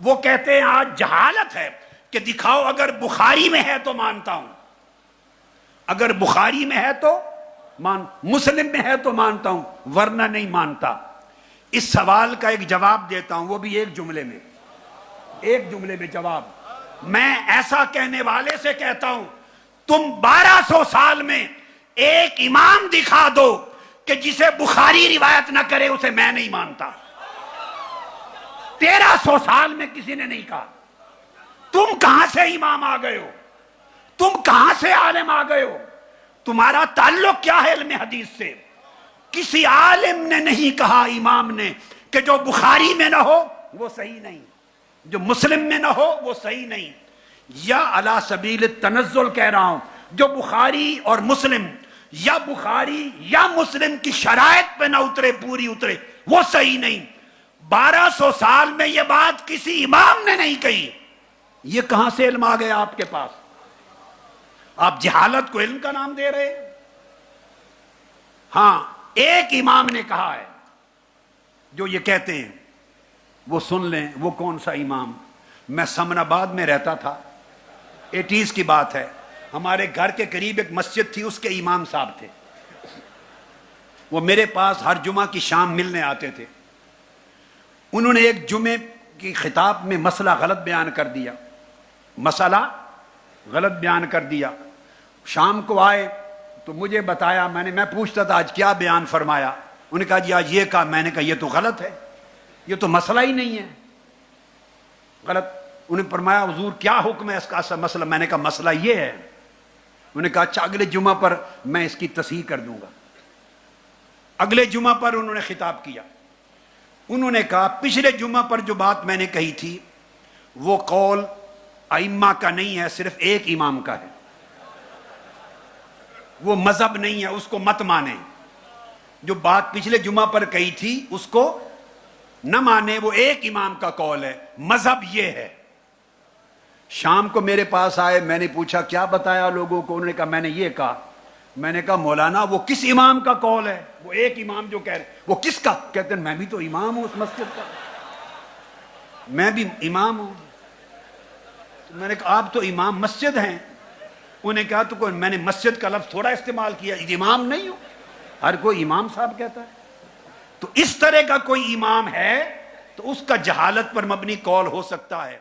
وہ کہتے ہیں آج جہالت ہے کہ دکھاؤ اگر بخاری میں ہے تو مانتا ہوں، اگر بخاری میں ہے تو مسلم میں ہے تو مانتا ہوں، ورنہ نہیں مانتا۔ اس سوال کا ایک جواب دیتا ہوں، وہ بھی ایک جملے میں جواب۔ میں ایسا کہنے والے سے کہتا ہوں تم 1200 سال میں ایک امام دکھا دو کہ جسے بخاری روایت نہ کرے اسے میں نہیں مانتا۔ 1300 سال میں کسی نے نہیں کہا۔ تم کہاں سے امام آ گئے ہو؟ تم کہاں سے عالم آ گئے ہو؟ تمہارا تعلق کیا ہے علم حدیث سے؟ کسی عالم نے نہیں کہا امام نے کہ جو بخاری میں نہ ہو وہ صحیح نہیں، جو مسلم میں نہ ہو وہ صحیح نہیں۔ یا علی سبیل التنزل کہہ رہا ہوں، جو بخاری اور مسلم یا بخاری یا مسلم کی شرائط پہ نہ اترے، پوری اترے، وہ صحیح نہیں۔ 1200 سال میں یہ بات کسی امام نے نہیں کہی۔ یہ کہاں سے علم آ گیا آپ کے پاس؟ آپ جہالت کو علم کا نام دے رہے ہیں؟ ہاں، ایک امام نے کہا ہے جو یہ کہتے ہیں، وہ سن لیں۔ وہ کون سا امام؟ میں سمن آباد میں رہتا تھا، 80s کی بات ہے۔ ہمارے گھر کے قریب ایک مسجد تھی، اس کے امام صاحب تھے۔ وہ میرے پاس ہر جمعہ کی شام ملنے آتے تھے۔ انہوں نے ایک جمعے کی خطاب میں مسئلہ غلط بیان کر دیا۔ شام کو آئے تو مجھے بتایا، میں پوچھتا تھا آج کیا بیان فرمایا؟ انہوں نے کہا جی آج یہ کہا۔ میں نے کہا یہ تو غلط ہے، یہ تو مسئلہ ہی نہیں ہے، غلط۔ انہوں نے فرمایا حضور کیا حکم ہے اس کا مسئلہ؟ میں نے کہا مسئلہ یہ ہے۔ انہوں نے کہا اچھا اگلے جمعہ پر میں اس کی تصحیح کر دوں گا۔ اگلے جمعہ پر انہوں نے خطاب کیا۔ انہوں نے کہا پچھلے جمعہ پر جو بات میں نے کہی تھی وہ قول ائمہ کا نہیں ہے، صرف ایک امام کا ہے، وہ مذہب نہیں ہے، اس کو مت مانیں۔ جو بات پچھلے جمعہ پر کہی تھی اس کو نہ مانے، وہ ایک امام کا قول ہے، مذہب یہ ہے۔ شام کو میرے پاس آئے، میں نے پوچھا کیا بتایا لوگوں کو؟ انہوں نے کہا میں نے یہ کہا۔ میں نے کہا مولانا وہ کس امام کا قول ہے؟ وہ ایک امام جو کہہ رہے، وہ کس کا؟ کہتے ہیں میں بھی تو امام ہوں اس مسجد کا، میں بھی امام ہوں۔ میں نے کہا آپ تو امام مسجد ہیں۔ انہوں نے کہا تو میں نے مسجد کا لفظ تھوڑا استعمال کیا، امام نہیں ہوں، ہر کوئی امام صاحب کہتا ہے۔ تو اس طرح کا کوئی امام ہے تو اس کا جہالت پر مبنی قول ہو سکتا ہے۔